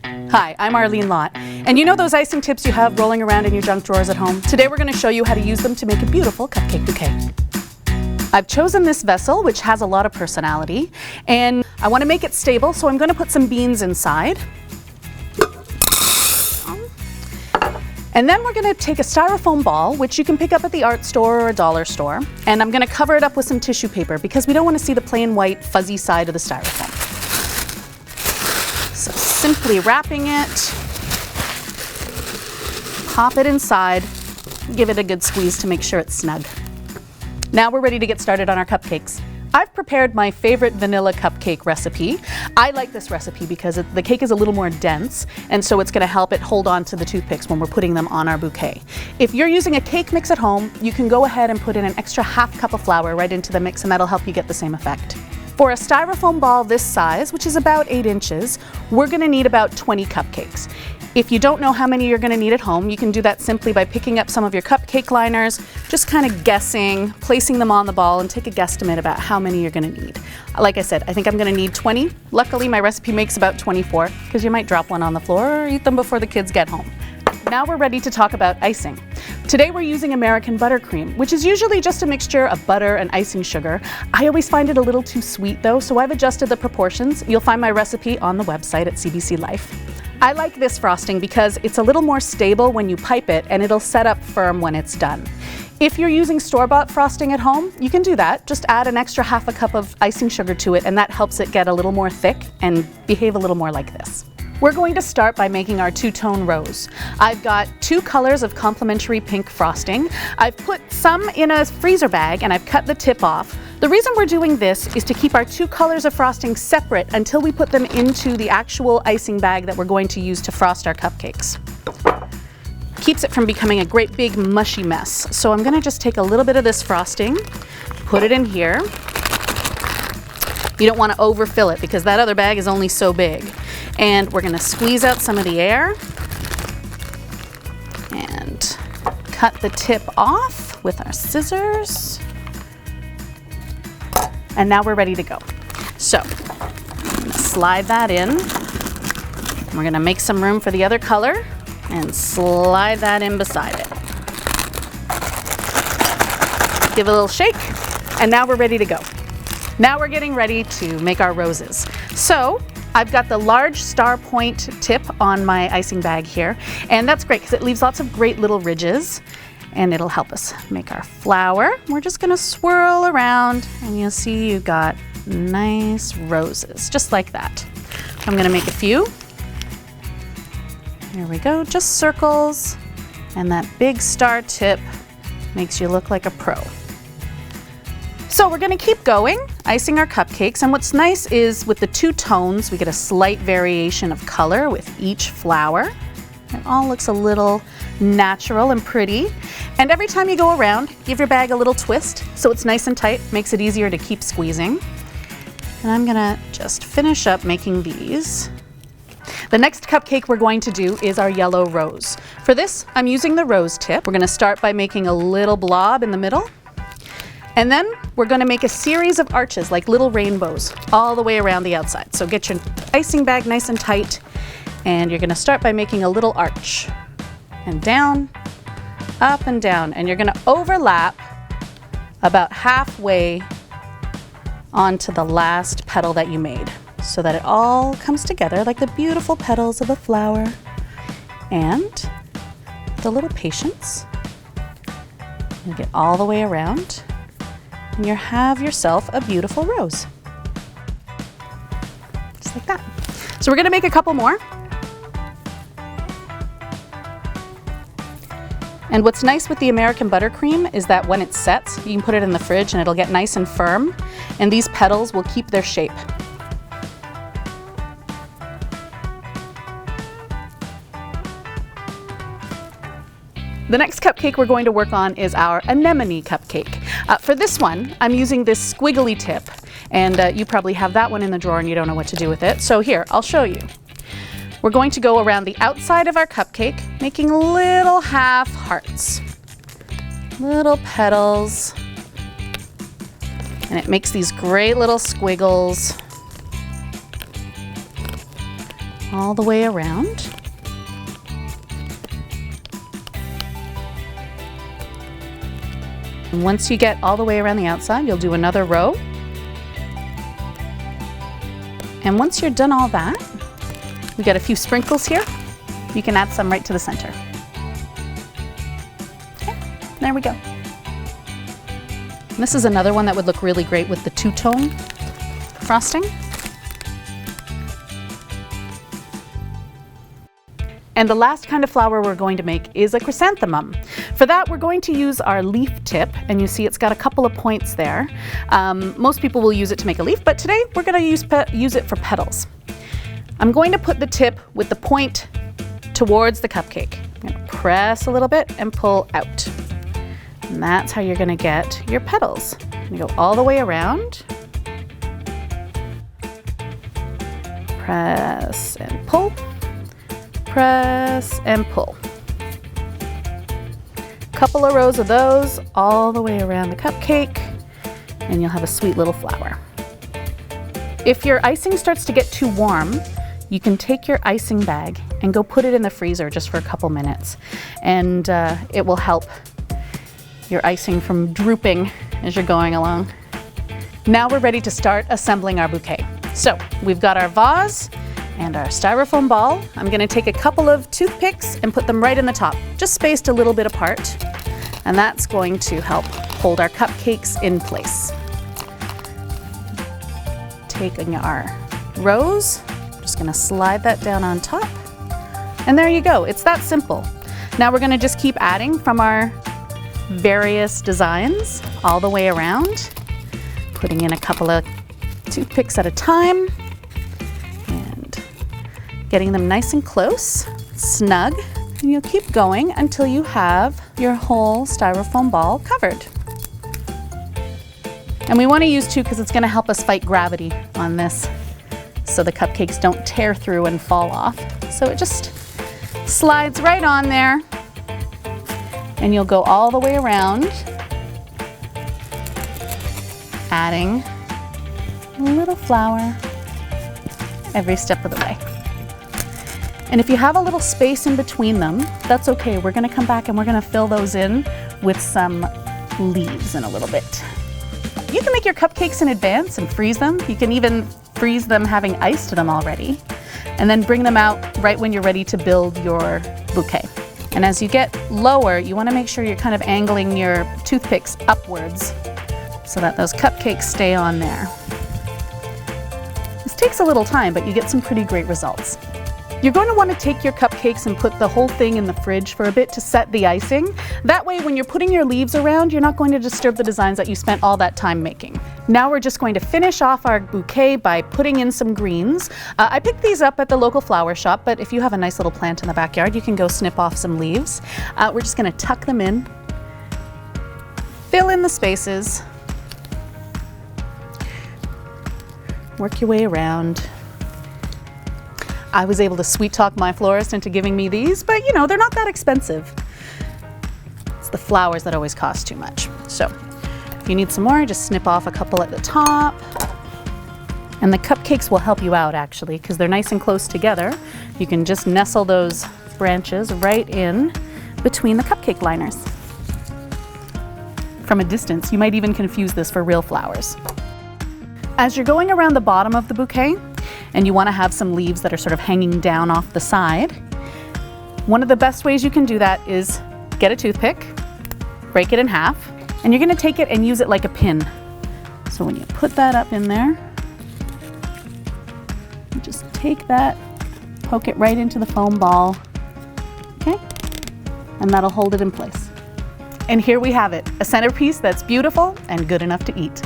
Hi, I'm Arlene Lott, and you know those icing tips you have rolling around in your junk drawers at home? Today we're going to show you how to use them to make a beautiful cupcake bouquet. I've chosen this vessel, which has a lot of personality, and I want to make it stable, so I'm going to put some beans inside. And then we're going to take a styrofoam ball, which you can pick up at the art store or a dollar store, and I'm going to cover it up with some tissue paper because we don't want to see the plain white fuzzy side of the styrofoam. So simply wrapping it, pop it inside, give it a good squeeze to make sure it's snug. Now we're ready to get started on our cupcakes. I've prepared my favorite vanilla cupcake recipe. I like this recipe because the cake is a little more dense, and so it's going to help it hold on to the toothpicks when we're putting them on our bouquet. If you're using a cake mix at home, you can go ahead and put in an extra half cup of flour right into the mix, and that'll help you get the same effect. For a styrofoam ball this size, which is about 8 inches, we're going to need about 20 cupcakes. If you don't know how many you're going to need at home, you can do that simply by picking up some of your cupcake liners, just kind of guessing, placing them on the ball, and take a guesstimate about how many you're going to need. Like I said, I think I'm going to need 20. Luckily, my recipe makes about 24, because you might drop one on the floor or eat them before the kids get home. Now we're ready to talk about icing. Today we're using American buttercream, which is usually just a mixture of butter and icing sugar. I always find it a little too sweet though, so I've adjusted the proportions. You'll find my recipe on the website at CBC Life. I like this frosting because it's a little more stable when you pipe it, and it'll set up firm when it's done. If you're using store-bought frosting at home, you can do that. Just add an extra half a cup of icing sugar to it, and that helps it get a little more thick and behave a little more like this. We're going to start by making our two-tone rose. I've got 2 colors of complementary pink frosting. I've put some in a freezer bag and I've cut the tip off. The reason we're doing this is to keep our 2 colors of frosting separate until we put them into the actual icing bag that we're going to use to frost our cupcakes. Keeps it from becoming a great big mushy mess. So I'm going to just take a little bit of this frosting, put it in here. You don't want to overfill it because that other bag is only so big. And we're going to squeeze out some of the air and cut the tip off with our scissors. And now we're ready to go. So I'm going to slide that in. We're going to make some room for the other color and slide that in beside it. Give it a little shake, and now we're ready to go. Now we're getting ready to make our roses. So I've got the large star point tip on my icing bag here, and that's great because it leaves lots of great little ridges, and it'll help us make our flower. We're just gonna swirl around, and you'll see you've got nice roses, just like that. I'm gonna make a few. Here we go, just circles, and that big star tip makes you look like a pro. So we're going to keep going, icing our cupcakes, and what's nice is with the 2 tones, we get a slight variation of color with each flower. It all looks a little natural and pretty. And every time you go around, give your bag a little twist so it's nice and tight, makes it easier to keep squeezing. And I'm going to just finish up making these. The next cupcake we're going to do is our yellow rose. For this, I'm using the rose tip. We're going to start by making a little blob in the middle. And then we're going to make a series of arches like little rainbows all the way around the outside. So get your icing bag nice and tight, and you're going to start by making a little arch. And down, up and down, and you're going to overlap about halfway onto the last petal that you made so that it all comes together like the beautiful petals of a flower. And with a little patience, you get all the way around, and you have yourself a beautiful rose. Just like that. So we're going to make a couple more. And what's nice with the American buttercream is that when it sets, you can put it in the fridge and it'll get nice and firm, and these petals will keep their shape. The next cupcake we're going to work on is our Anemone cupcake. For this one, I'm using this squiggly tip, and you probably have that one in the drawer and you don't know what to do with it. So here, I'll show you. We're going to go around the outside of our cupcake, making little half hearts, little petals, and it makes these great little squiggles all the way around. And once you get all the way around the outside, you'll do another row. And once you're done all that, we got a few sprinkles here. You can add some right to the center. Okay, there we go. And this is another one that would look really great with the two-tone frosting. And the last kind of flower we're going to make is a chrysanthemum. For that, we're going to use our leaf tip, and you see it's got a couple of points there. Most people will use it to make a leaf, but today we're going to use it for petals. I'm going to put the tip with the point towards the cupcake. I'm going to press a little bit and pull out. And that's how you're going to get your petals. You go all the way around. Press and pull. Press and pull. Couple of rows of those all the way around the cupcake, and you'll have a sweet little flower. If your icing starts to get too warm, you can take your icing bag and go put it in the freezer just for a couple minutes, and it will help your icing from drooping as you're going along. Now we're ready to start assembling our bouquet. So we've got our vase and our styrofoam ball. I'm going to take a couple of toothpicks and put them right in the top, just spaced a little bit apart. And that's going to help hold our cupcakes in place. Taking our rose, just going to slide that down on top. And there you go. It's that simple. Now we're going to just keep adding from our various designs all the way around, putting in a couple of toothpicks at a time. Getting them nice and close, snug, and you'll keep going until you have your whole styrofoam ball covered. And we want to use two because it's going to help us fight gravity on this so the cupcakes don't tear through and fall off. So it just slides right on there, and you'll go all the way around, adding a little flower every step of the way. And if you have a little space in between them, that's okay. We're going to come back and we're going to fill those in with some leaves in a little bit. You can make your cupcakes in advance and freeze them. You can even freeze them having iced them already, and then bring them out right when you're ready to build your bouquet. And as you get lower, you want to make sure you're kind of angling your toothpicks upwards so that those cupcakes stay on there. This takes a little time, but you get some pretty great results. You're going to want to take your cupcakes and put the whole thing in the fridge for a bit to set the icing. That way, when you're putting your leaves around, you're not going to disturb the designs that you spent all that time making. Now we're just going to finish off our bouquet by putting in some greens. I picked these up at the local flower shop, but if you have a nice little plant in the backyard, you can go snip off some leaves. We're just going to tuck them in, fill in the spaces, work your way around. I was able to sweet talk my florist into giving me these, but you know, they're not that expensive. It's the flowers that always cost too much. So if you need some more, just snip off a couple at the top. And the cupcakes will help you out actually, because they're nice and close together. You can just nestle those branches right in between the cupcake liners. From a distance, you might even confuse this for real flowers. As you're going around the bottom of the bouquet, and you want to have some leaves that are sort of hanging down off the side, one of the best ways you can do that is get a toothpick, break it in half, and you're going to take it and use it like a pin. So when you put that up in there, you just take that, poke it right into the foam ball, okay? And that'll hold it in place. And here we have it, a centerpiece that's beautiful and good enough to eat.